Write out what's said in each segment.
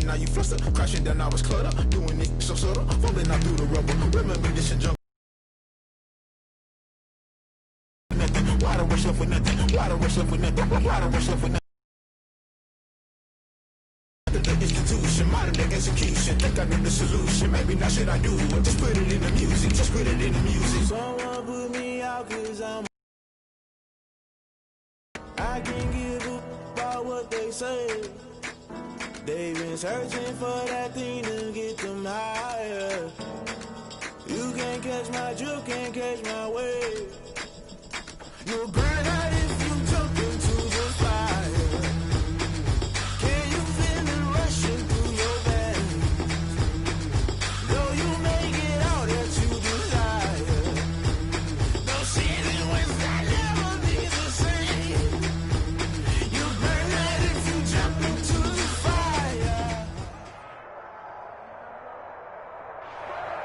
now you fluster. Crashing down, I was clutter. Doing it so subtle. Falling out through the rubber. Remember this and jump. Why don't rush left with nothing? Why don't rush left with nothing? Why don't rush left with nothing? The institution, modern day execution. Think I know the solution. Maybe not should I do it? Just put it in the music. Just put it in the music. Someone put me out 'cause I can't give up about what they say. They've been searching for that thing to get them higher. You can't catch my drift, can't catch my wave. You'll burn out if you jump into the fire. Can you feel it rushing through your veins? Though you make it all that you desire. No season when that never be the same. You burn out if you jump into the fire.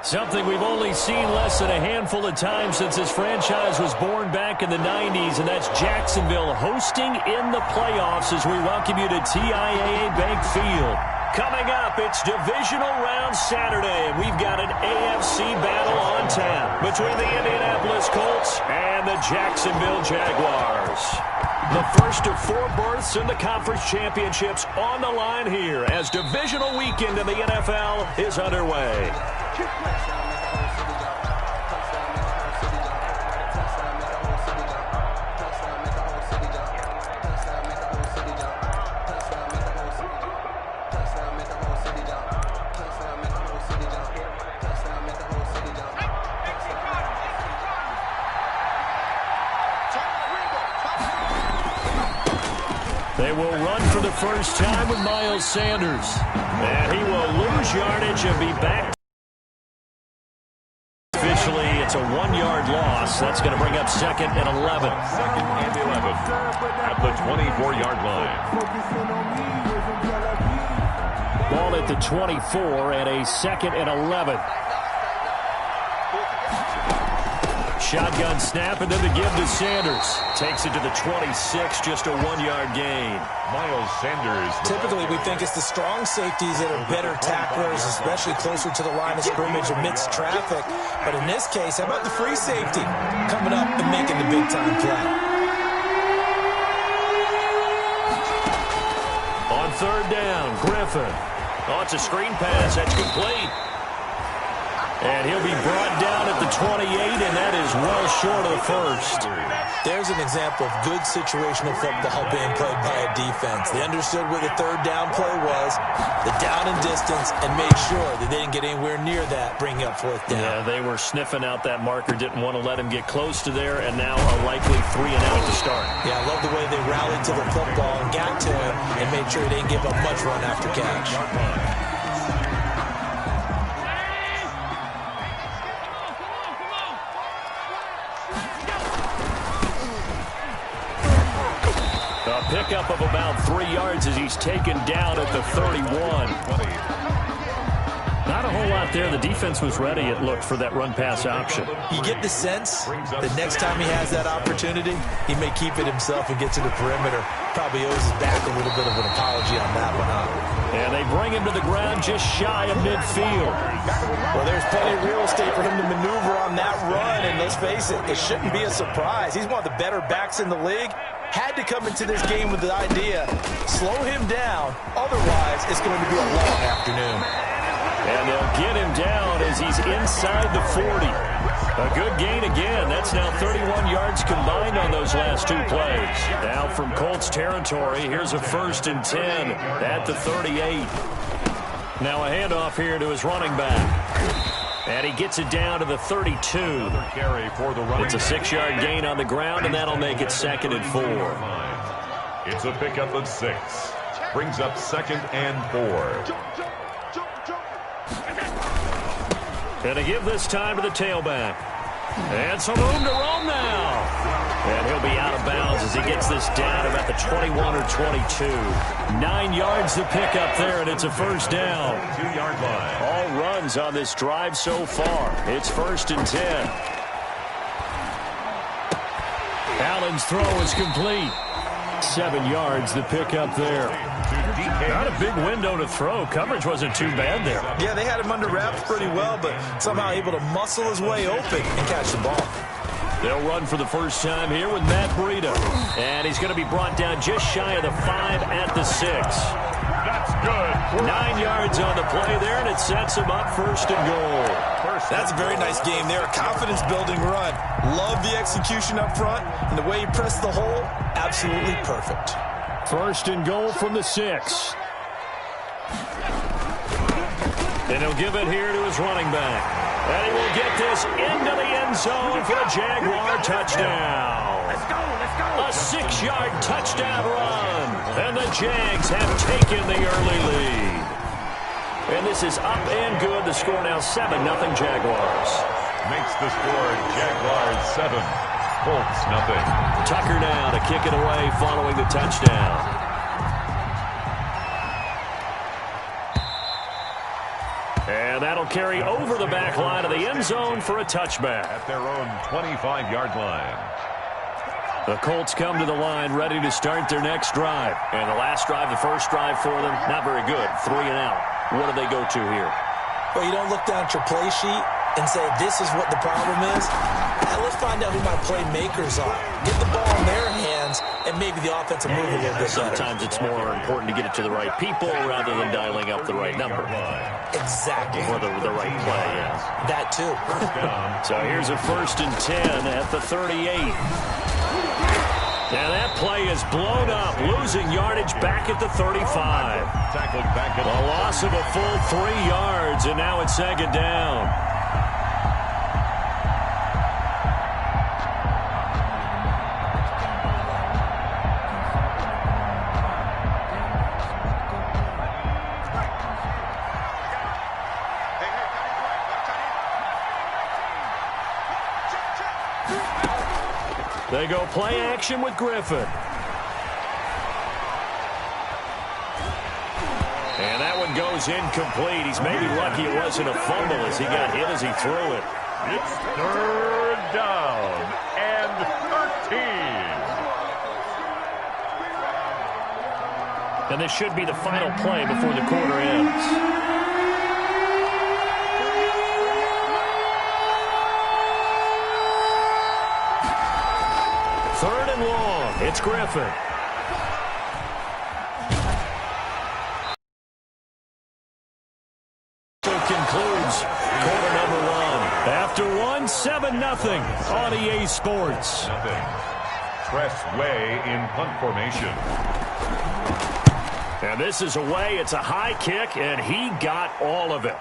Something we've only seen less than a handful of times since this franchise was born back in the 90s, and that's Jacksonville hosting in the playoffs as we welcome you to TIAA Bank Field. Coming up, it's Divisional Round Saturday, and we've got an AFC battle on tap between the Indianapolis Colts and the Jacksonville Jaguars. The first of 4 berths in the conference championships on the line here as divisional weekend in the NFL is underway. They will run for the first time with Miles Sanders. And he will lose yardage and be back. Officially, it's a 1-yard loss. That's going to bring up 2nd and 11. 2nd and 11 at the 24-yard line. Ball at the 24 and a 2nd and 11. Shotgun snap, and then the give to Sanders. Takes it to the 26, just a 1-yard gain. Miles Sanders. Typically, we think it's the strong safeties that are better tacklers, especially closer to the line of scrimmage amidst traffic. But in this case, how about the free safety coming up and making the big-time play? On 3rd down, Griffin. Oh, it's a screen pass. That's complete. And he'll be brought down at the 28, and that is well short of the first. There's an example of good situational football being played by a defense. They understood where the 3rd down play was, the down and distance, and made sure that they didn't get anywhere near that, bringing up 4th down. Yeah, they were sniffing out that marker, didn't want to let him get close to there, and now a likely 3 and out to start. Yeah, I love the way they rallied to the football and got to him and made sure they didn't give up much run after catch. A pickup of about 3 yards as he's taken down at the 31. Not a whole lot there. The defense was ready, it looked, for that run-pass option. You get the sense that next time he has that opportunity, he may keep it himself and get to the perimeter. Probably owes his back a little bit of an apology on that one, huh? And they bring him to the ground just shy of midfield. Well, there's plenty of real estate for him to maneuver on that run, and let's face it, it shouldn't be a surprise. He's one of the better backs in the league. Had to come into this game with the idea, slow him down, otherwise it's going to be a long afternoon. And they'll get him down as he's inside the 40. A good gain again. That's now 31 yards combined on those last 2 plays. Now from Colts territory, here's a 1st and 10 at the 38. Now a handoff here to his running back. And he gets it down to the 32. Carry for the running. It's a 6-yard gain on the ground, and that'll make it 2nd and 4. It's a pickup of 6. Brings up 2nd and 4. And to give this time to the tailback. And some room to roam now. And he'll be out of bounds as he gets this down about the 21 or 22. 9 yards to pick up there, and it's a 1st down. 2-yard line. All runs on this drive so far. It's 1st and 10. Allen's throw is complete. 7 yards to pick up there. To deep Not a big window to throw. Coverage wasn't too bad there. Yeah, they had him under wraps pretty well, but somehow able to muscle his way open and catch the ball. They'll run for the first time here with Matt Breida. And he's going to be brought down just shy of the 5 at the 6. That's good. 9 yards on the play there, and it sets him up first and goal. That's a very nice game there. A confidence-building run. Love the execution up front, and the way he pressed the hole, absolutely perfect. First and goal from the 6. And he'll give it here to his running back. And he will get this into the end zone for a Jaguar touchdown. Let's go. A 6-yard touchdown run. And the Jags have taken the early lead. And this is up and good. The score now 7-0 Jaguars. Makes the score Jaguars 7, Colts nothing. Tucker now to kick it away following the touchdown. And that'll carry over the back line of the end zone for a touchback. At their own 25-yard line. The Colts come to the line ready to start their next drive. And the last drive, the first drive for them, not very good. 3 and out. What do they go to here? Well, you don't look down at your play sheet and say, this is what the problem is. Now, let's find out who my playmakers are. Get the ball in their hands, and maybe the offense will move a little bit better. Sometimes it's more important to get it to the right people rather than dialing up the right number. Exactly. Or the right play, yeah. That, too. So here's a 1st and 10 at the 38. Now that play is blown up, losing yardage back at the 35. Tackled back at A loss of a full 3 yards, and now it's 2nd down. They go play action with Griffin. And that one goes incomplete. He's maybe lucky it wasn't a fumble as he got hit as he threw it. It's 3rd down and 13. And this should be the final play before the quarter ends. 3rd and long. It's Griffin. So concludes quarter number 1. After 1, 7-0 on EA Sports. Press way in punt formation. And this is away. It's a high kick, and he got all of it.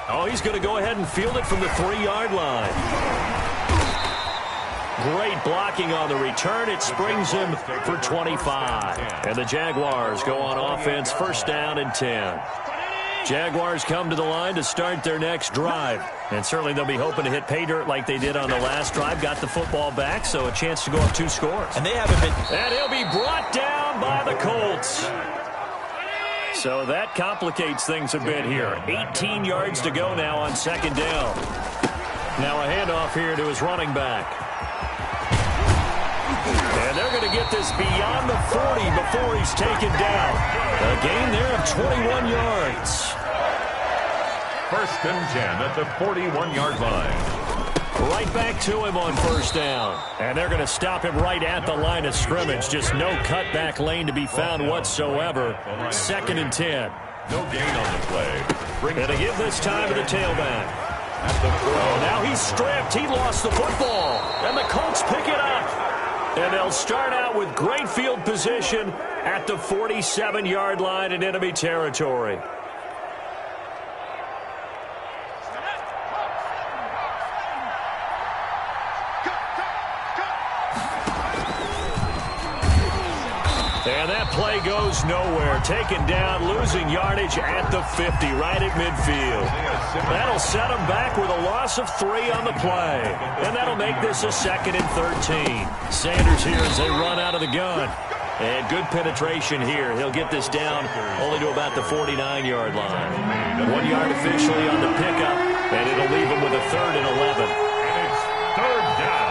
Oh, he's going to go ahead and field it from the 3-yard line. Great blocking on the return. It springs him for 25. And the Jaguars go on offense, 1st down and 10. Jaguars come to the line to start their next drive. And certainly they'll be hoping to hit pay dirt like they did on the last drive. Got the football back, so a chance to go up 2 scores. And they haven't been... And he'll be brought down by the Colts. So that complicates things a bit here. 18 yards to go now on 2nd down. Now a handoff here to his running back. And they're going to get this beyond the 40 before he's taken down. A gain there of 21 yards. 1st and 10 at the 41-yard line. Right back to him on 1st down. And they're going to stop him right at the line of scrimmage. Just no cutback lane to be found whatsoever. 2nd and 10. No gain on the play. And to give this time to the tailback. Oh, now he's stripped. He lost the football. And the Colts pick it up. And they'll start out with great field position at the 47-yard line in enemy territory. And that play goes nowhere. Taken down, losing yardage at the 50, right at midfield. That'll set them back with a loss of 3 on the play. And that'll make this a 2nd and 13. Sanders here as they run out of the gun. And good penetration here. He'll get this down only to about the 49-yard line. 1 yard officially on the pickup, and it'll leave him with a 3rd and 11. And it's 3rd down.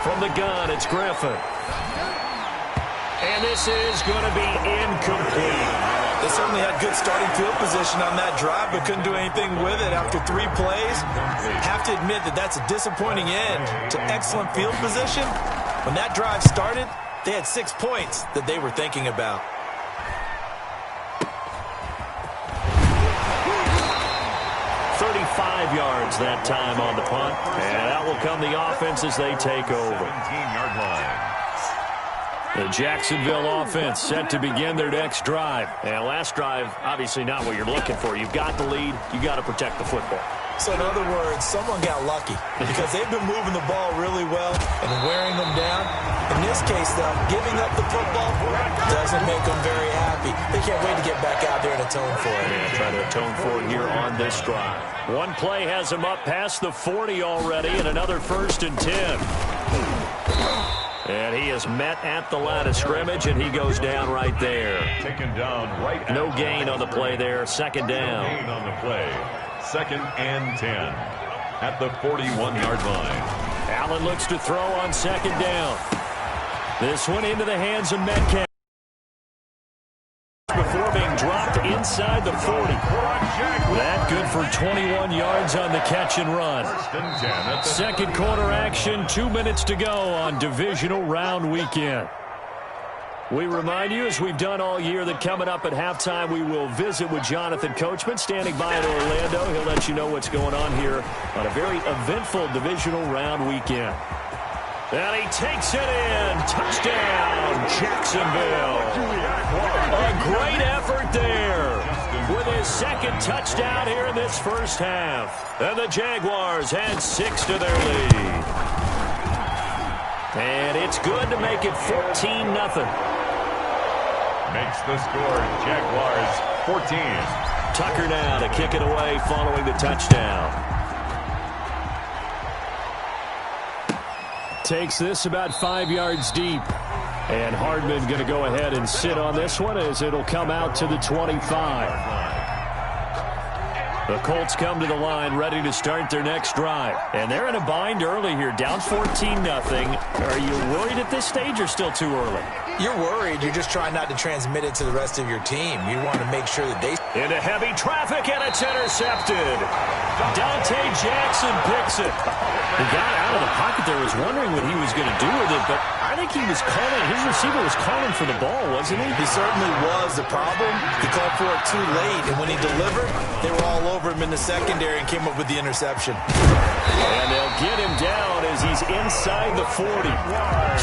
From the gun, it's Griffin. And this is going to be incomplete. They certainly had good starting field position on that drive, but couldn't do anything with it after 3 plays. Have to admit that that's a disappointing end to excellent field position. When that drive started, they had 6 points that they were thinking about. Yards that time on the punt, and out will come the offense as they take over. 17-yard line. The Jacksonville offense set to begin their next drive. And last drive, obviously not what you're looking for. You've got the lead. You got to protect the football. So in other words, someone got lucky because they've been moving the ball really well and wearing them down. In this case, though, giving up the football doesn't make them very happy. They can't wait to get back out there and atone for it. Yeah, try to atone for it here on this drive. One play has him up past the 40 already, and another 1st and 10. And he is met at the line of scrimmage, and he goes down right there. Taken down right. No gain on the play there. 2nd down. No gain on the play. 2nd and 10 at the 41-yard line. Allen looks to throw on 2nd down. This one into the hands of Metcalf before being dropped inside the 40. That good for 21 yards on the catch and run. 1st and 10. Second quarter action, 2 minutes to go on divisional round weekend. We remind you, as we've done all year, that coming up at halftime, we will visit with Jonathan Coachman, standing by in Orlando. He'll let you know what's going on here on a very eventful divisional round weekend. And he takes it in. Touchdown, Jacksonville. A great effort there with his 2nd touchdown here in this first half. And the Jaguars add 6 to their lead. And it's good to make it 14-0. Makes the score Jaguars 14. Tucker now to kick it away following the touchdown. Takes this about 5 yards deep. And Hardman going to go ahead and sit on this one as it'll come out to the 25. The Colts come to the line ready to start their next drive. And they're in a bind early here, down 14-0. Are you worried at this stage or still too early? You're worried. You're just trying not to transmit it to the rest of your team. You want to make sure that they... Into heavy traffic, and it's intercepted. Dante Jackson picks it. He got out of the pocket there, was wondering what he was going to do with it, but I think he was calling, his receiver was calling for the ball, wasn't he? He certainly was. The problem, he called for it too late, and when he delivered, they were all over him in the secondary and came up with the interception. And they'll get him down as he's inside the 40.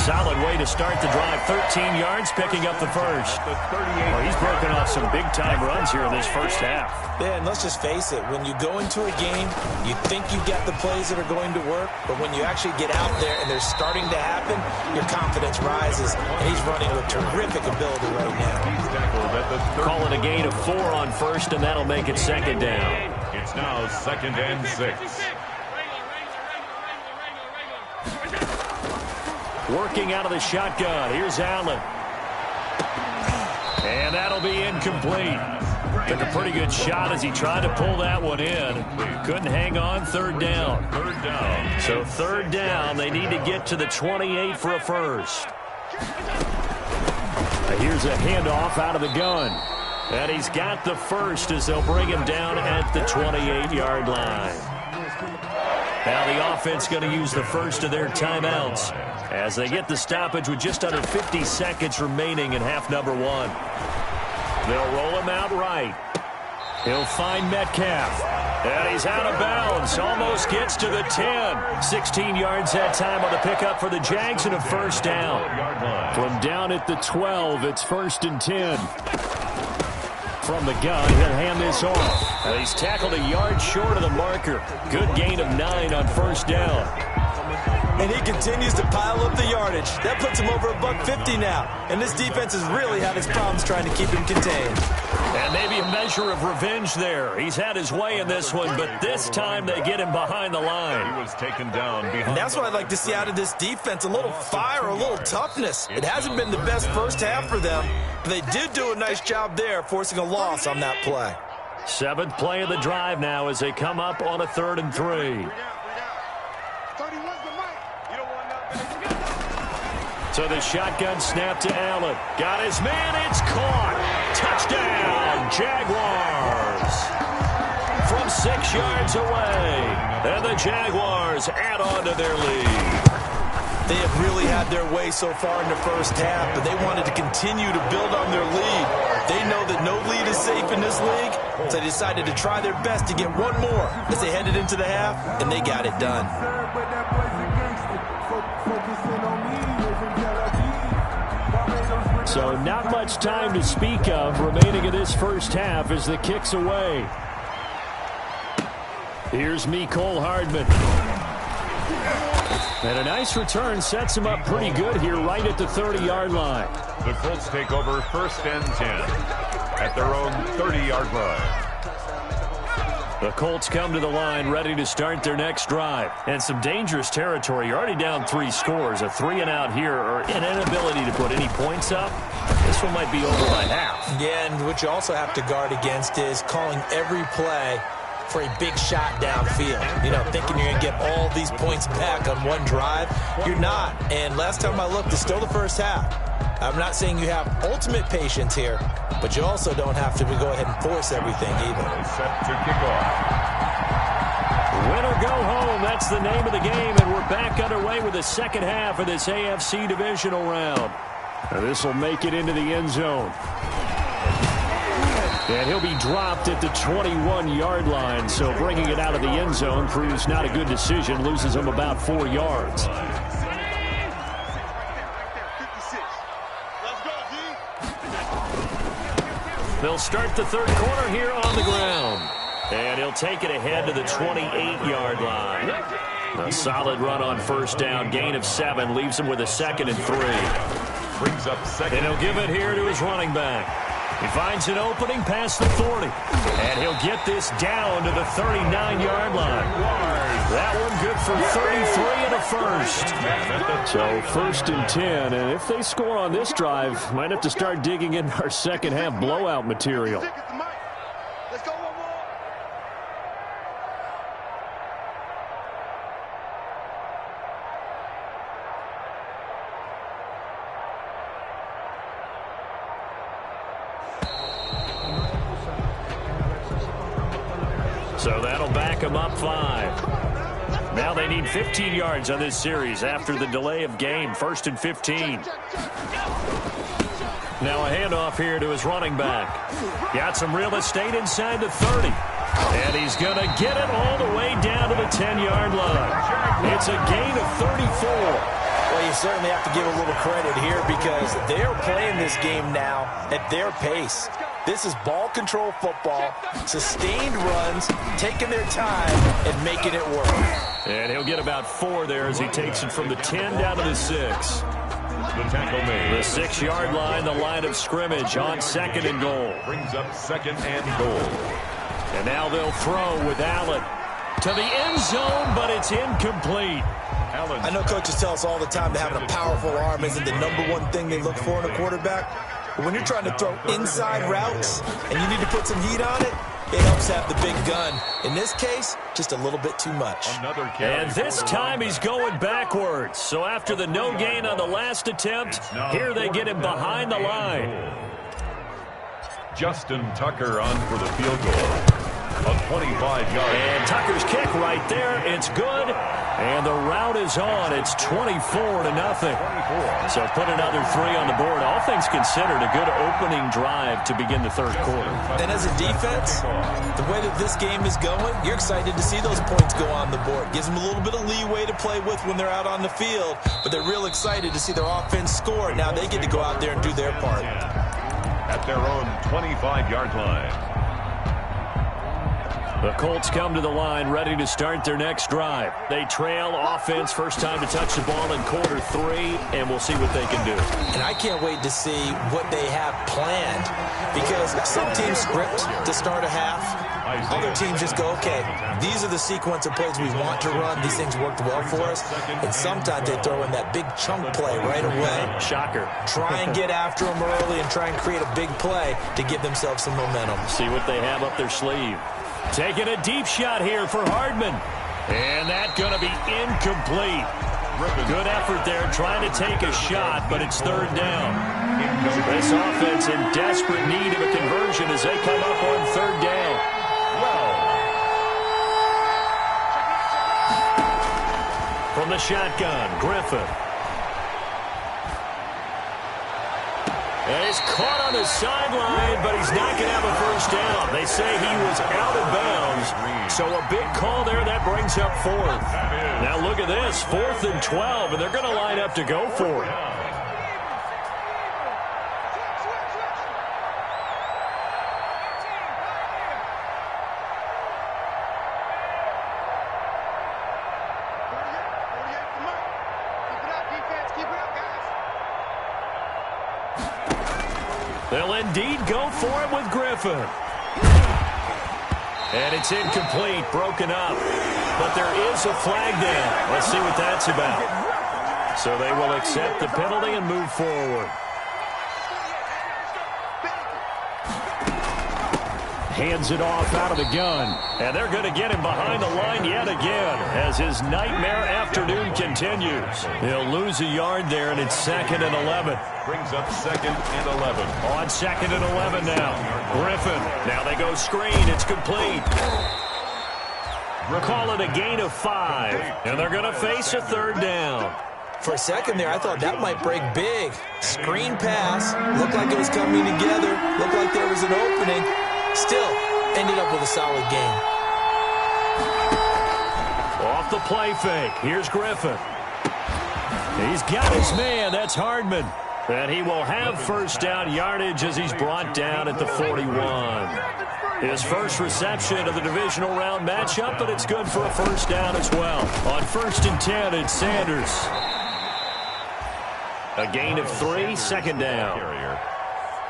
Solid way to start the drive. 13 yards, picking up the first. Well, he's broken off some big-time runs here in this first half. Yeah, and let's just face it. When you go into a game, you think you get the plays that are going to work, but when you actually get out there and they're starting to happen, your confidence rises, and he's running with terrific ability right now. He's tackled at the 30. Call it a gain of 4 on first, and that'll make it 2nd down. It's now 2nd and 6. Working out of the shotgun. Here's Allen. And that'll be incomplete. Took a pretty good shot as he tried to pull that one in. Couldn't hang on. 3rd down. 3rd down. So 3rd down. They need to get to the 28 for a first. Here's a handoff out of the gun. And he's got the first as they'll bring him down at the 28-yard line. Now the offense going to use the first of their timeouts as they get the stoppage with just under 50 seconds remaining in half number 1. They'll roll him out right. He'll find Metcalf. And he's out of bounds. Almost gets to the 10. 16 yards that time on the pickup for the Jags and a 1st down. From down at the 12, it's 1st and 10. From the gun, he'll hand this off. And he's tackled a yard short of the marker. Good gain of 9 on 1st down. And he continues to pile up the yardage. That puts him over $150 now. And this defense has really had its problems trying to keep him contained. And maybe a measure of revenge there. He's had his way in this one, but this time they get him behind the line. He was taken down behind. And that's what I'd like to see out of this defense. A little fire, a little toughness. It hasn't been the best first half for them, but they did do a nice job there, forcing a loss on that play. 7th play of the drive now as they come up on a 3rd and 3. So the shotgun snap to Allen. Got his man. It's caught. Touchdown, Jaguars. From 6 yards away. And the Jaguars add on to their lead. They have really had their way so far in the first half, but they wanted to continue to build on their lead. They know that no lead is safe in this league, so they decided to try their best to get one more as they headed into the half, and they got it done. So not much time to speak of remaining in this first half as the kick's away. Here's Mecole Hardman. And a nice return sets him up pretty good here right at the 30-yard line. The Colts take over 1st and 10 at their own 30-yard line. The Colts come to the line ready to start their next drive. And some dangerous territory. You're already down 3 scores. A 3-and-out here or an inability to put any points up. This one might be over by half. Yeah, and what you also have to guard against is calling every play for a big shot downfield. You know, thinking you're going to get all these points back on one drive. You're not. And last time I looked, it's still the first half. I'm not saying you have ultimate patience here, but you also don't have to go ahead and force everything either. Set to kick off. Win or go home, that's the name of the game, and we're back underway with the second half of this AFC divisional round. Now this will make it into the end zone. And he'll be dropped at the 21-yard line, so bringing it out of the end zone proves not a good decision, loses him about 4 yards. They'll start the third quarter here on the ground. And he'll take it ahead to the 28-yard line. A solid run on first down, gain of 7, leaves him with a 2nd and 3. Brings up 2nd. And he'll give it here to his running back. He finds an opening past the 40. And he'll get this down to the 39-yard line. That one good for 33 and a first. So 1st and 10. And if they score on this drive, might have to start digging in our second half blowout material. So that'll back them up 5. Now they need 15 yards on this series after the delay of game. 1st and 15. Now a handoff here to his running back. Got some real estate inside the 30. And he's going to get it all the way down to the 10-yard line. It's a gain of 34. Well, you certainly have to give a little credit here because they're playing this game now at their pace. This is ball control football, sustained runs, taking their time and making it work. And he'll get about 4 there as he takes it from the 10 down to the 6. The tackle made. The 6-yard line, the line of scrimmage on 2nd and goal. Brings up 2nd and goal. And now they'll throw with Allen to the end zone, but it's incomplete. Allen. I know coaches tell us all the time that having a powerful arm isn't the #1 thing they look for in a quarterback. But when you're trying to throw inside routes and you need to put some heat on it, it helps have the big gun. In this case, just a little bit too much. Another carry. And this time he's going backwards. So after the no gain on the last attempt, here they get him behind the line. Justin Tucker on for the field goal. A 25-yard. And Tucker's kick right there. It's good. And the route is on. It's 24-0. So put another 3 on the board. All things considered, a good opening drive to begin the third quarter. And as a defense, the way that this game is going, you're excited to see those points go on the board. Gives them a little bit of leeway to play with when they're out on the field. But they're real excited to see their offense score. Now they get to go out there and do their part. At their own 25-yard line. The Colts come to the line ready to start their next drive. They trail offense, first time to touch the ball in quarter 3, and we'll see what they can do. And I can't wait to see what they have planned because some teams script to start a half. Other teams just go, okay, these are the sequence of plays we want to run. These things worked well for us. And sometimes they throw in that big chunk play right away. Shocker. Try and get after them early and try and create a big play to give themselves some momentum. See what they have up their sleeve. Taking a deep shot here for Hardman. And that's going to be incomplete. Good effort there, trying to take a shot, but it's third down. This offense in desperate need of a conversion as they come up on third down. From the shotgun, Griffin. And he's caught on the sideline, but he's not going to have a first down. They say he was out of bounds, so a big call there that brings up fourth. Now look at this, 4th and 12, and they're going to line up to go for it. They'll indeed go for it with Griffin. And it's incomplete, broken up. But there is a flag down. Let's see what that's about. So they will accept the penalty and move forward. Hands it off out of the gun. And they're going to get him behind the line yet again as his nightmare afternoon continues. He'll lose a yard there, and it's 2nd and 11. Brings up 2nd and 11. On 2nd and 11 now. Griffin. Now they go screen. It's complete. Call it a gain of 5. And they're going to face a third down. For a second there, I thought that might break big. Screen pass. Looked like it was coming together. Looked like there was an opening. Still, ended up with a solid game. Off the play fake. Here's Griffin. He's got his man. That's Hardman. And he will have first down yardage as he's brought down at the 41. His first reception of the divisional round matchup, but it's good for a first down as well. On 1st and 10, it's Sanders. A gain of 3, 2nd down.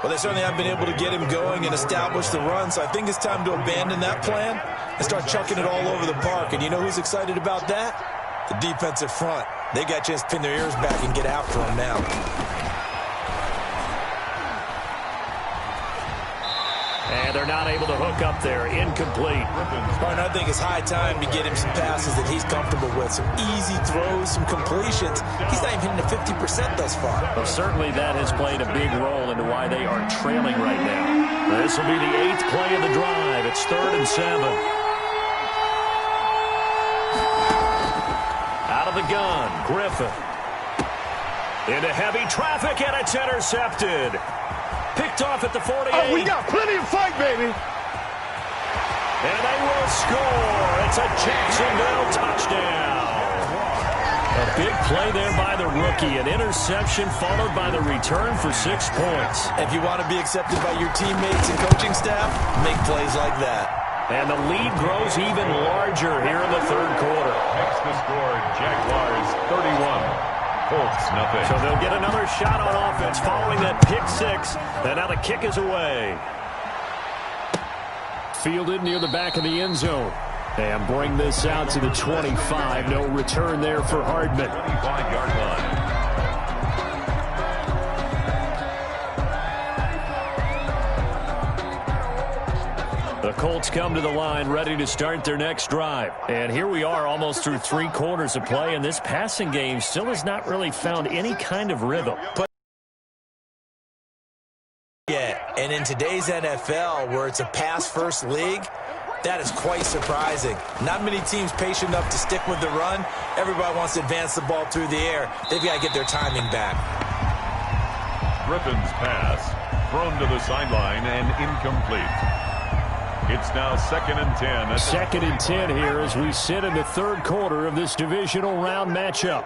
Well, they certainly have been able to get him going and establish the run, so I think it's time to abandon that plan and start chucking it all over the park. And you know who's excited about that? The defensive front. They got a chance to pin their ears back and get after him now. And they're not able to hook up there. Incomplete. Martin, I think it's high time to get him some passes that he's comfortable with. Some easy throws, some completions. He's not even hitting the 50% thus far. Well, certainly that has played a big role into why they are trailing right now. This will be the 8th play of the drive. It's 3rd and 7. Out of the gun, Griffin. Into heavy traffic, and it's intercepted. Picked off at the 48. Oh, we got plenty of fight, baby. And they will score. It's a Jacksonville touchdown. A big play there by the rookie. An interception followed by the return for 6 points. If you want to be accepted by your teammates and coaching staff, make plays like that. And the lead grows even larger here in the 3rd quarter. Makes the score Jaguars 31. Colts, nothing. So they'll get another shot on offense following that pick 6. And now the kick is away. Fielded near the back of the end zone. And bring this out to the 25. No return there for Hardman. 25-yard line. The Colts come to the line ready to start their next drive. And here we are almost through 3 quarters of play, and this passing game still has not really found any kind of rhythm. Yeah, and in today's NFL, where it's a pass-first league, that is quite surprising. Not many teams patient enough to stick with the run. Everybody wants to advance the ball through the air. They've got to get their timing back. Griffin's pass thrown to the sideline and incomplete. It's now 2nd and 10. 2nd and 10 here as we sit in the 3rd quarter of this divisional round matchup.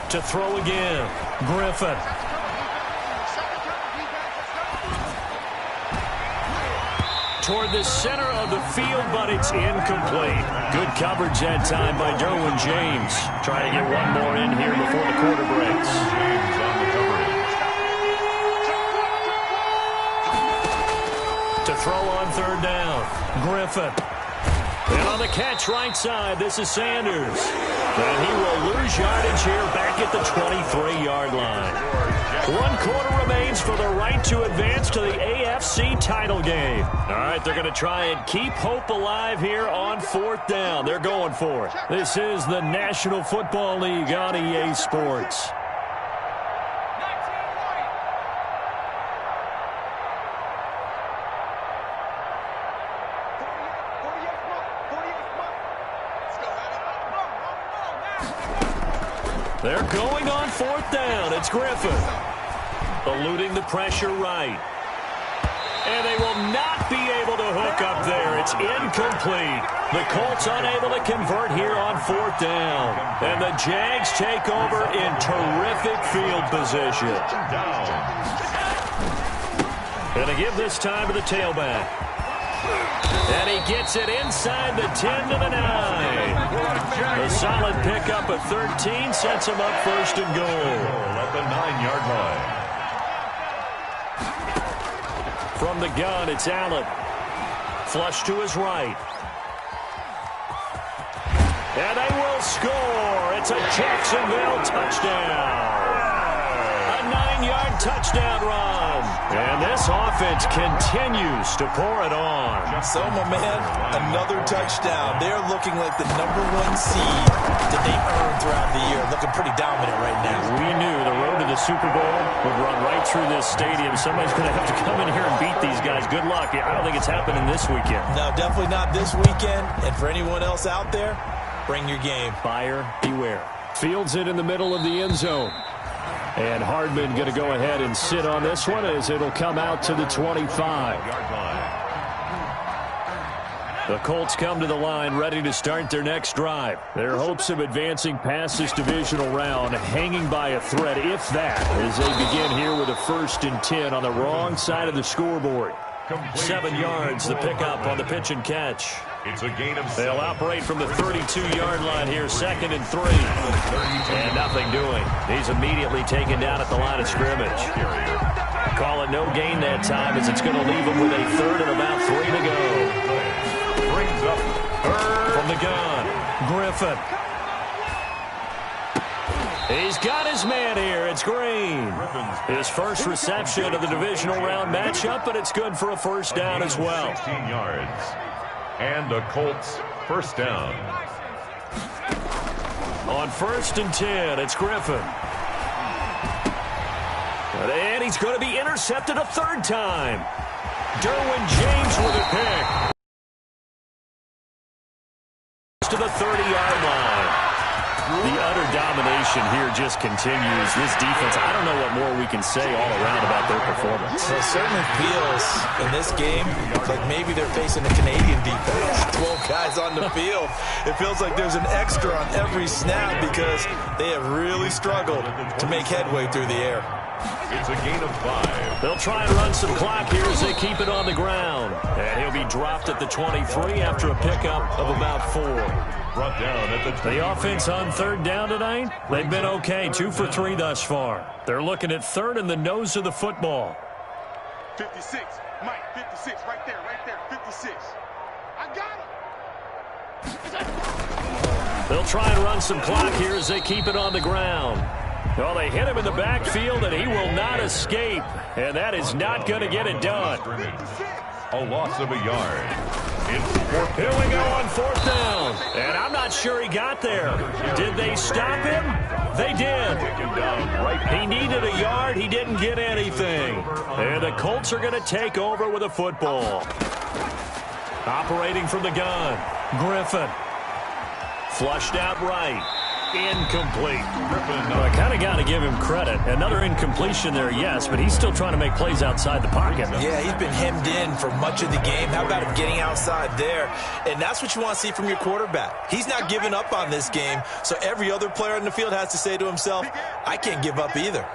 To throw again, Griffin. Toward the center of the field, but it's incomplete. Good coverage that time by Derwin James. Trying to get one more in here before the quarter breaks. James on the coverage. To throw on 3rd down, Griffin. And on the catch right side, this is Sanders. And he will lose yardage here back at the 23-yard line. 1 quarter remains for the right to advance to the AFC title game. All right, they're going to try and keep hope alive here on 4th down. They're going for it. This is the National Football League on EA Sports. They're going on 4th down. It's Griffin. Eluding the pressure right. And they will not be able to hook up there. It's incomplete. The Colts unable to convert here on 4th down. And the Jags take over in terrific field position. Going to give this time to the tailback. And he gets it inside the 10 to the 9. A solid pickup of 13 sets him up 1st and goal. At the 9-yard line. From the gun, it's Allen. Flush to his right. And they will score. It's a Jacksonville touchdown. A 9-yard touchdown run. And this offense continues to pour it on. So, my man, another touchdown. They're looking like the #1 seed that they earned throughout the year. Looking pretty dominant right now. We knew the road to the Super Bowl would run right through this stadium. Somebody's going to have to come in here and beat these guys. Good luck. I don't think it's happening this weekend. No, definitely not this weekend. And for anyone else out there, bring your game. Buyer beware. Fields it in the middle of the end zone. And Hardman going to go ahead and sit on this one as it'll come out to the 25. The Colts come to the line ready to start their next drive. Their hopes of advancing past this divisional round hanging by a thread, if that, as they begin here with a 1st and 10 on the wrong side of the scoreboard. 7 yards, the pickup on the pitch and catch. It's a gain of 7. They'll operate from the 32-yard line here, 2nd and 3. And nothing doing. He's immediately taken down at the line of scrimmage. Call it no gain that time as it's going to leave him with a 3rd and about 3 to go. Brings up from the gun, Griffin. He's got his man here. It's Green. His first reception of the divisional round matchup, but it's good for a 1st down as well. 16 yards. And the Colts 1st down. On 1st and 10, it's Griffin. And he's going to be intercepted a 3rd time. Derwin James with a pick. To the 30-yard line. The utter domination here just continues. This defense, I don't know what more we can say all around about their performance. It certainly feels in this game like maybe they're facing a Canadian defense. 12 guys on the field. It feels like there's an extra on every snap because they have really struggled to make headway through the air. It's a gain of 5. They'll try and run some clock here as they keep it on the ground. And he'll be dropped at the 23 after a pickup of about 4. Brought down at the 20. The offense on 3rd down tonight, they've been okay, 2 for 3 thus far. They're looking at 3rd in the nose of the football. 56, Mike, 56, right there, 56. I got him. They'll try and run some clock here as they keep it on the ground. Well, they hit him in the backfield, and he will not escape. And that is not going to get it done. A loss of a yard. Here we go on 4th down. And I'm not sure he got there. Did they stop him? They did. He needed a yard. He didn't get anything. And the Colts are going to take over with a football. Operating from the gun, Griffin. Flushed out right. Incomplete. Well, I kind of got to give him credit. Another incompletion there, yes, but he's still trying to make plays outside the pocket. Yeah, he's been hemmed in for much of the game. How about him getting outside there? And that's what you want to see from your quarterback. He's not giving up on this game, so every other player in the field has to say to himself, I can't give up either.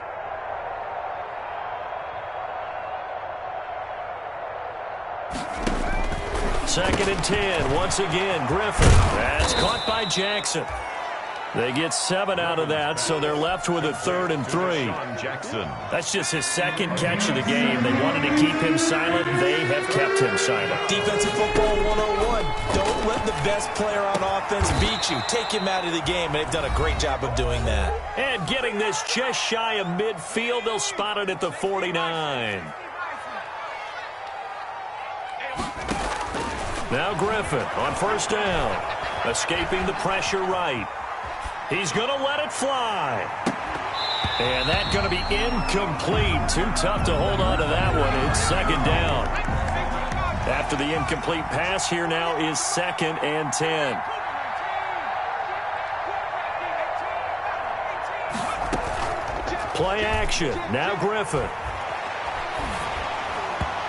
Second and 10, once again, Griffin. That's caught by Jackson. They get 7 out of that, so they're left with a 3rd and 3. Jackson. That's just his 2nd catch of the game. They wanted to keep him silent. They have kept him silent. Defensive football 101. Don't let the best player on offense beat you. Take him out of the game, and they've done a great job of doing that. And getting this just shy of midfield, they'll spot it at the 49. Now Griffin on 1st down. Escaping the pressure right. He's going to let it fly. And that's going to be incomplete. Too tough to hold on to that one. It's 2nd down. After the incomplete pass, here now is 2nd and 10. Play action. Now Griffin.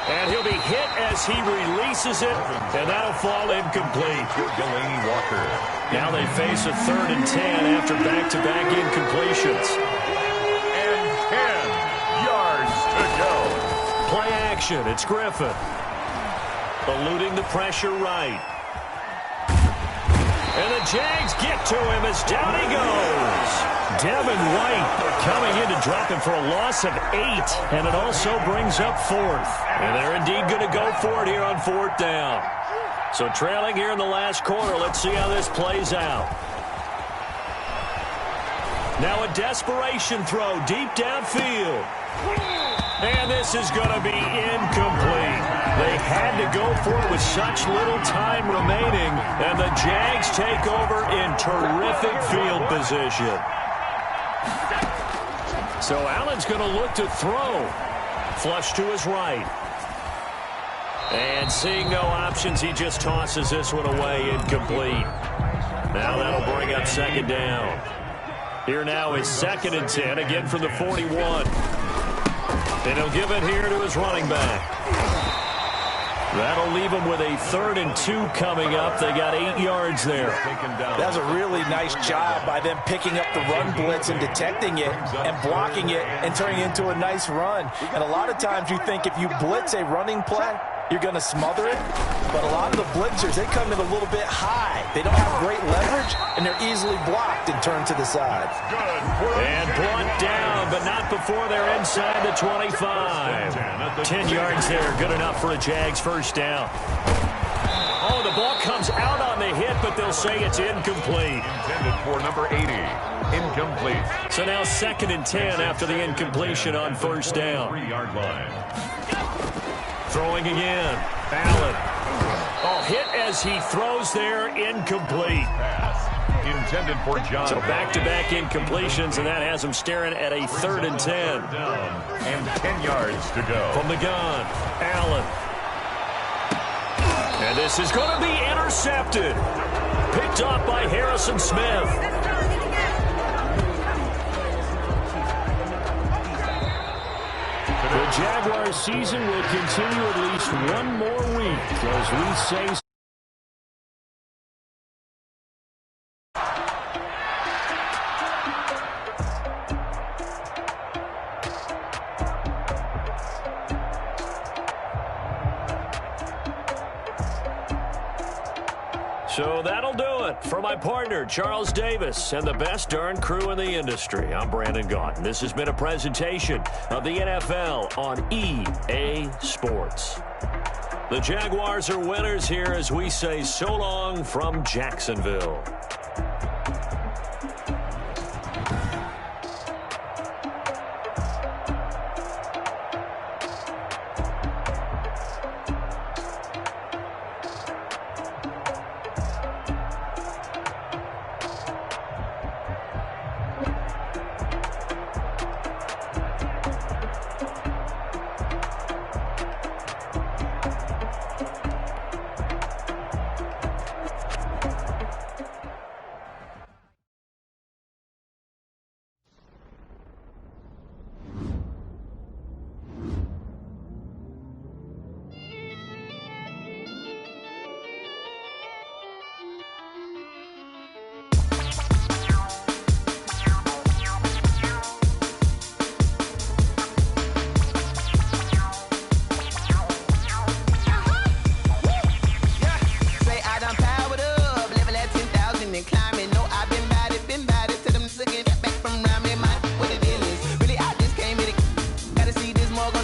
And he'll be hit as he releases it, and that'll fall incomplete. Delaney Walker. Now they face a 3rd and 10 after back-to-back incompletions. And 10 yards to go. Play action. It's Griffin. Eluding the pressure right. And the Jags get to him as down he goes. Devin White coming in to drop him for a loss of 8, and it also brings up 4th. And they're indeed going to go for it here on 4th down. So trailing here in the last quarter, let's see how this plays out. Now a desperation throw deep downfield. And this is going to be incomplete. They had to go for it with such little time remaining, and the Jags take over in terrific field position. So Allen's going to look to throw. Flush to his right. And seeing no options, he just tosses this one away, incomplete. Now that'll bring up 2nd down. Here now is 2nd and 10, again from the 41. And he'll give it here to his running back. That'll leave him with a 3rd and 2 coming up. They got 8 yards there. That was a really nice job by them picking up the run blitz and detecting it and blocking it and turning it into a nice run. And a lot of times you think if you blitz a running play, you're going to smother it. But a lot of the blitzers, they come in a little bit high. They don't have great leverage, and they're easily blocked and turned to the side. And brought down, but not before they're inside the 25. 10 yards there, good enough for a Jags 1st down. Oh, the ball comes out on the hit, but they'll say it's incomplete. Intended for number 80. Incomplete. So now 2nd and 10 after the incompletion on 1st down. 3-yard line. Throwing again. Allen. Oh, hit as he throws there, incomplete. Pass. Intended for John. So back-to-back incompletions, and that has him staring at a 3rd and 10. And 10 yards to go. From the gun, Allen. And this is going to be intercepted. Picked off by Harrison Smith. The Jaguars season will continue at least one more week as we say. So that'll do it for my partner, Charles Davis, and the best darn crew in the industry. I'm Brandon Gaudin. This has been a presentation of the NFL on EA Sports. The Jaguars are winners here as we say so long from Jacksonville.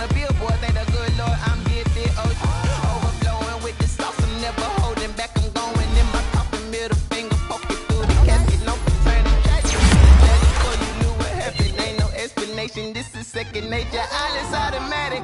on a billboard, thank the good Lord I'm gifted. Overflowing with the sauce, I'm never holding back. I'm going in my coffin, middle finger poking through the casket. No turning tragic. Let it go, you knew what happened. Ain't no explanation. This is second nature. All is automatic.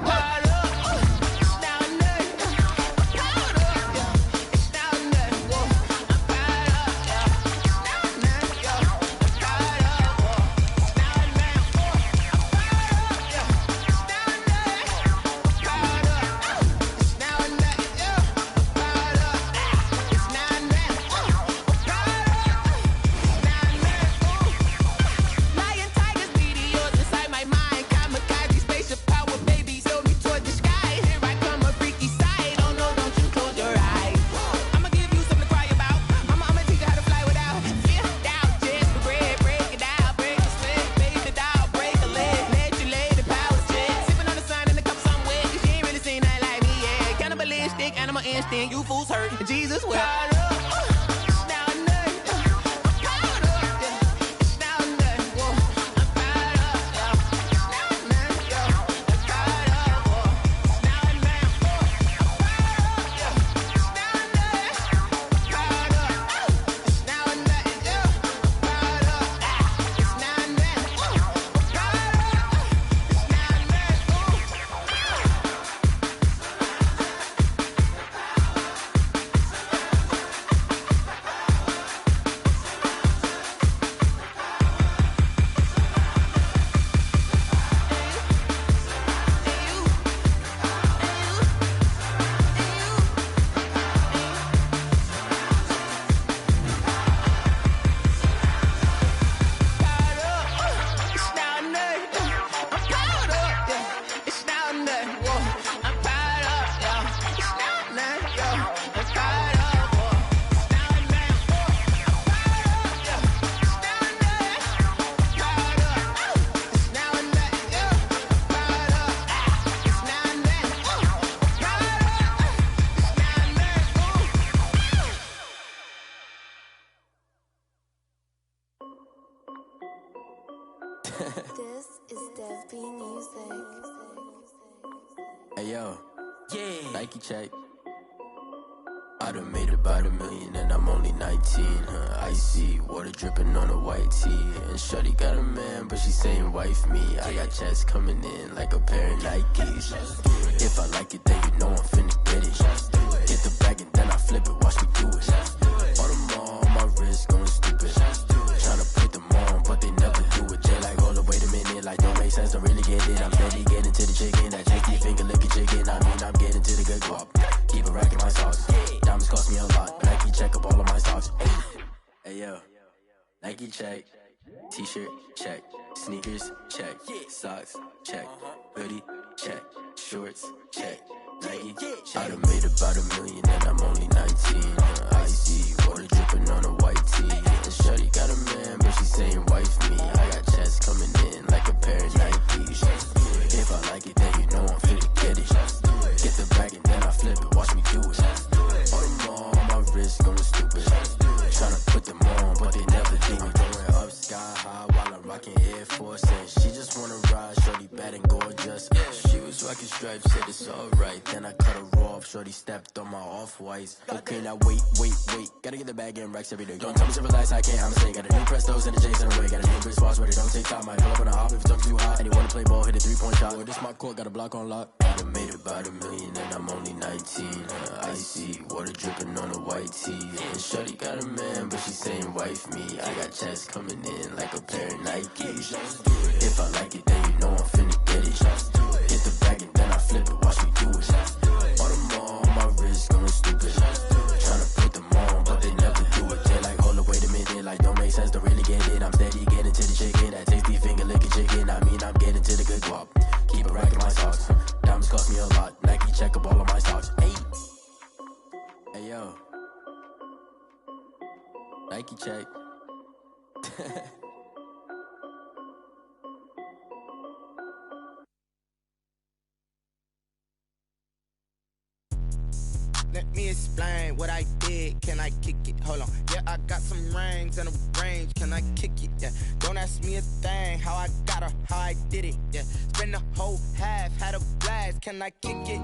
You fools hurt. Jesus will. This is Dev B Music. Hey yo, yeah, Nike check. I done made about $1 million and I'm only 19. Icy water dripping on a white tee. And shorty got a man, but she saying wife me. I got checks coming in like a pair of Nikes. If I like it, then you know I'm finna get it. Get the bag and then I flip it, watch me do it. All them on my wrist going stupid. Tryna put them on, but they never do it. They like, hold up, wait a minute, like don't make sense, don't really get it. I'm steady getting to the chicken, that chicky finger licking chicken. I mean, I'm getting to the good guap. Keep a rack in my socks. Diamonds cost me a lot. Nike check up all of my stocks. Hey yo, Nike check. T-shirt check. Sneakers check. Socks check. Hoodie check. Shorts check. Nike I done made about $1 million and I'm only 19. Icy water dripping on a white tee. And shorty got a man, but she saying wife me. I got checks coming in like a pair of Nikes. If I like it, then you know I'm finna get it. Get the bag and then I flip it, watch me do it. All them on my wrist going stupid. Tryna put them on, but they never do it. Going up sky high while I'm rocking Air Force. And she just wanna ride, shorty bad and gorgeous. She was rocking stripes, said it's alright. Then I cut her off, shorty stepped on my off-whites. Okay, now wait. Gotta get the bag and racks every day. Don't tell me to relax, I can't, I'ma say. Got a new Prestos and a Jason away. Got a new Chris Foss, but it don't take time. I pull up on a hop if it's up too hot. And you wanna play ball, hit a three-point shot. Or this my court, got a block on lock. I done made about $1 million and I'm only 19. Icy water dripping on a white tee. And shorty got a man, but she saying wife me. I got checks coming in like a pair of Nikes. If I like it, then you know I'm finna get it. Hit the bag and then I flip it, watch me do it. All them on my wrist going stupid. Tryna put them on, but they never do it. They like, hold up, wait a minute, like don't make sense, don't really get it. I'm steady getting to the chicken, that tasty finger licking chicken. I mean, I'm getting to the good guap. Keep a rack in my socks. Diamonds cost me a lot. Nike check up all of my stocks. Hey yo, Nike check. Let me explain what I did. Can I kick it? Hold on. Yeah, I got some rings and a range. Can I kick it? Yeah. Don't ask me a thing. How I got her, how I did it. Yeah. Spend the whole half, had a blast. Can I kick it?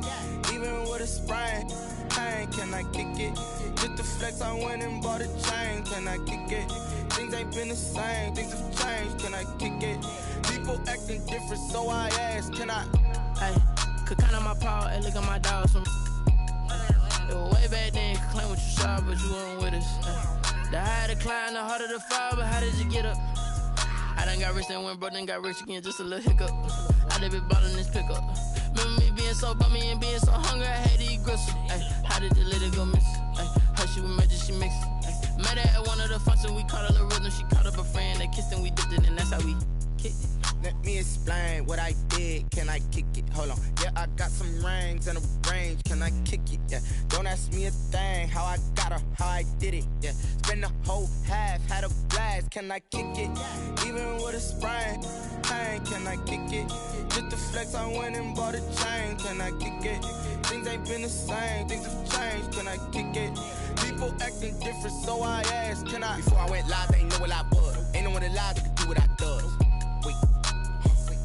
Even with a sprain, pain. Can I kick it? Just to flex, I went and bought a chain. Can I kick it? Things ain't been the same. Things have changed. Can I kick it? People acting different, so I ask. Can I? Hey, could count on my power. Hey, look at my dogs from. It was way back then, could claim what you saw, but you weren't with us. The higher the climb, the harder the fall, but how did you get up? I done got rich and went broke, then got rich again, just a little hiccup. I done been ballin' this pickup. Remember me being so bummy and being so hungry, I had to eat gristle. Ay, how did the lady go miss? Ay, her she was magic, she mixed. Ay, met her at one of the functions, we caught a little rhythm, she caught up a friend, they kissed and we dipped it, and that's how we kicked it. Let me explain what I did. Can I kick it? Hold on. Yeah, I got some rings and a range. Can I kick it? Yeah. Don't ask me a thing. How I got her, how I did it. Yeah. Spend the whole half, had a blast. Can I kick it? Even with a sprain, pain. Can I kick it? Just to flex, I went and bought a chain. Can I kick it? Things ain't been the same. Things have changed. Can I kick it? People acting different, so I asked. Can I? Before I went live, they ain't know what I was. Ain't no one alive that could do what I does. Wait.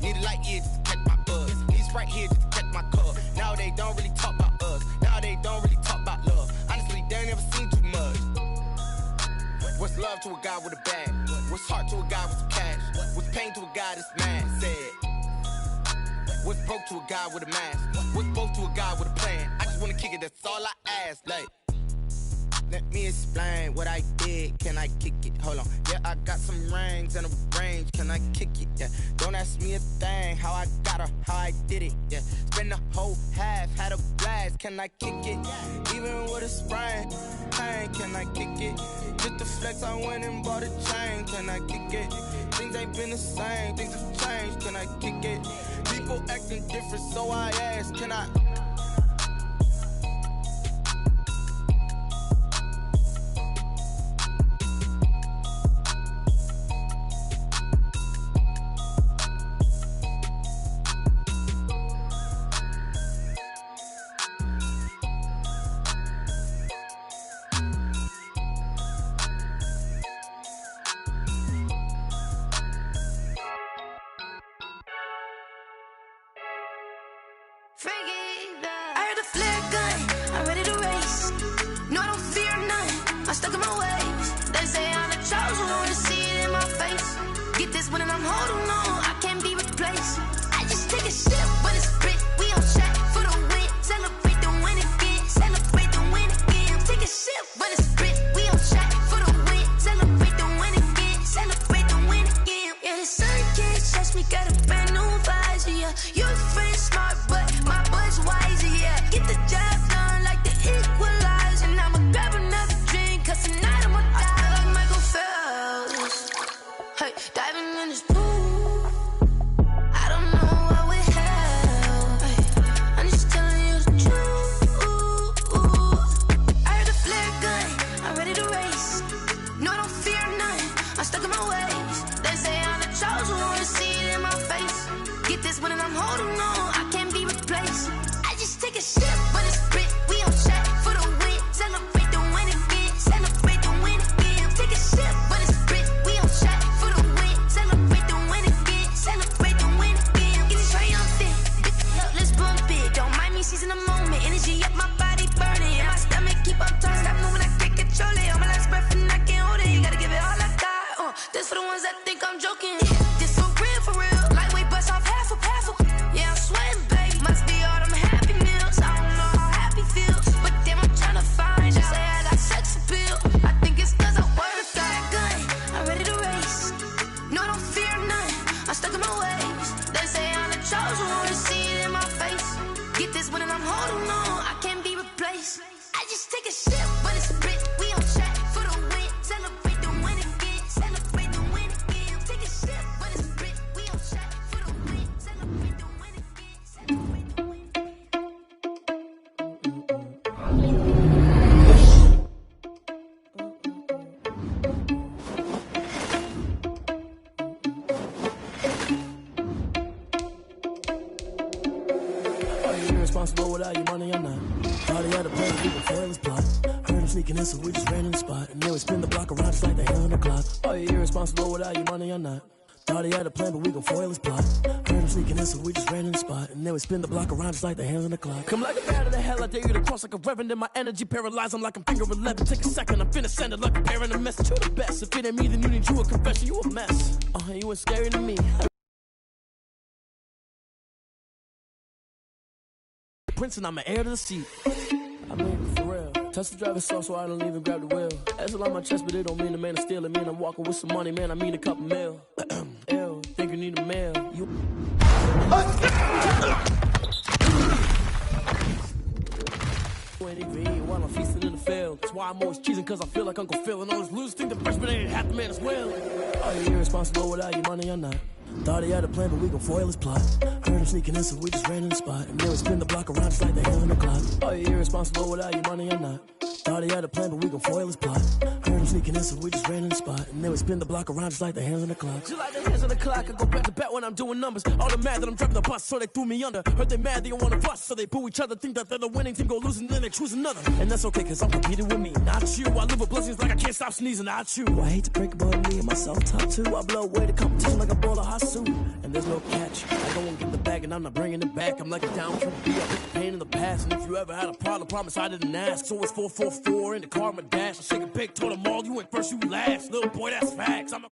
Need a light here just to catch my buzz. These right here just to catch my cup. Now they don't really talk about us. Now they don't really talk about love. Honestly, they ain't never seen too much. What's love to a guy with a bag? What's heart to a guy with some cash? What's pain to a guy that's mad? Said. What's broke to a guy with a mask? What's broke to a guy with a plan? I just wanna kick it, that's all I ask. Like, let me explain what I did. Can I kick it? Hold on. Yeah, I got some rings and a range. Can I kick it? Yeah. Don't ask me a thing. How I got her, how I did it. Yeah. Spend the whole half, had a blast. Can I kick it? Even with a sprain, pain. Can I kick it? Just to flex, I went and bought a chain. Can I kick it? Things ain't been the same. Things have changed. Can I kick it? People acting different, so I ask. Can I? I heard a flare gun, I'm ready to race. No, I don't fear none, I'm stuck in my ways. They say I'm the chosen one, to see it in my face. Get this one and I'm holding on, I can't be replaced. I just take a sip when it's spit, we on track for the win. Celebrate the win again, celebrate the win again. Take a sip when it's spit, we on track for the win. Celebrate the win again, celebrate the win again. Yeah, the sun can't touch me, got a brand new visor, yeah. Your friend's smart, but my boy's wiser, yeah. Get the job done like the equalizer. And I'ma grab another drink, cause tonight I'ma die. I feel like Michael Phelps. Hey, diving in this pool. I don't know what we have. Hey, I'm just telling you the truth. I heard a flare gun, I'm ready to race. No, I don't fear none, I'm stuck in my ways. They say I'm the chosen one, to see it in my face. Get this one and I'm holding on, I can't be replaced. I just take a sip, but it's spit, we on track for the win. Celebrate the win again, celebrate the win again. Take a sip, but it's spit, we on track for the win. Celebrate the win again, celebrate the win again. Get it triumphant, let's bump it. Don't mind me seizing the moment, energy up my body burning. And my stomach keep up turning, stop moving, I can't control it. On my last breath and I can't hold it. You gotta give it all I got. This for the ones that think I'm joking. This for real, lightweight bust off half a. Yeah, I'm sweating, babe. Must be all them happy meals. I don't know how happy feels, but damn, I'm tryna find you. Say I got sex appeal. I think it's cause I work that gun. I'm ready to race. No, I don't fear none, I'm stuck in my ways. They say I'm the chosen one, to see it in my face. Get this one and I'm holding on, I can't be replaced. I just take a sip, but it's spit, we on track for the win. Celebrate the win again, celebrate the win again. Take a sip, but it's spit, we on track for the win. Celebrate the win again, celebrate the win again. you irresponsible without your money or not? Thought he had a plan, we can foil his plot. Heard him sneaking in, so we just ran in the spot. And then we spin the block around just like the hell on the clock. Are you irresponsible without your money or not? Thought he had a plan, but we gon' foil his plot. Heard him sneaking in, so we just ran in the spot. And then we spin the block around just like the hands on the clock. Come like a bat of the hell, I dare you to cross like a reverend. And my energy paralyzed, I'm like I'm finger 11. Take a second, I'm finna send it like a parent a message. You the best, if it ain't me, then you need you a confession. You a mess, you ain't scary to me. Prince and I'm an heir to the seat. I mean, for real. Touch the driver's soft so I don't even grab the wheel. That's a lot on my chest, but it don't mean the man is stealing. Mean I'm walking with some money, man, I mean a couple mil. Ew, think you need a mail. You ain't even eating while I'm feasting in the field. That's why I'm always cheesing, cause I feel like Uncle Phil. And all those losers think the freshman ain't half the man as well. Are you irresponsible without your money or not? Thought he had a plan, but we gon' foil his plot. Heard him sneaking in, so we just ran in the spot. And then we spin the block around just like the hell on the clock. Are you irresponsible without your money or not? Thought he had a plan, but we gon' foil his plot. Heard him sneaking in, so we just ran in the spot. And then we spin the block around just like the hands on the clock. Just like the hands on the clock, I go back to back when I'm doing numbers. All the mad that I'm driving the bus, so they threw me under. Heard they mad, they don't wanna bust, so they boo each other. Think that they're the winning team, go losing, then they choose another. And that's okay, cause I'm competing with me, not you. I live with blessings like I can't stop sneezing, not you. I hate to break it, but me and myself top two. I blow away the competition like a bowl of hot soup. And there's no catch. I go and get the bag and I'm not bringing it back. I'm like a down QB, I put the pain in the past. And if you ever had a problem, promise I didn't ask. So it's 444 in the car, my dash. I shake a big, told them all, you went first, you last. Little boy, that's facts. I'm a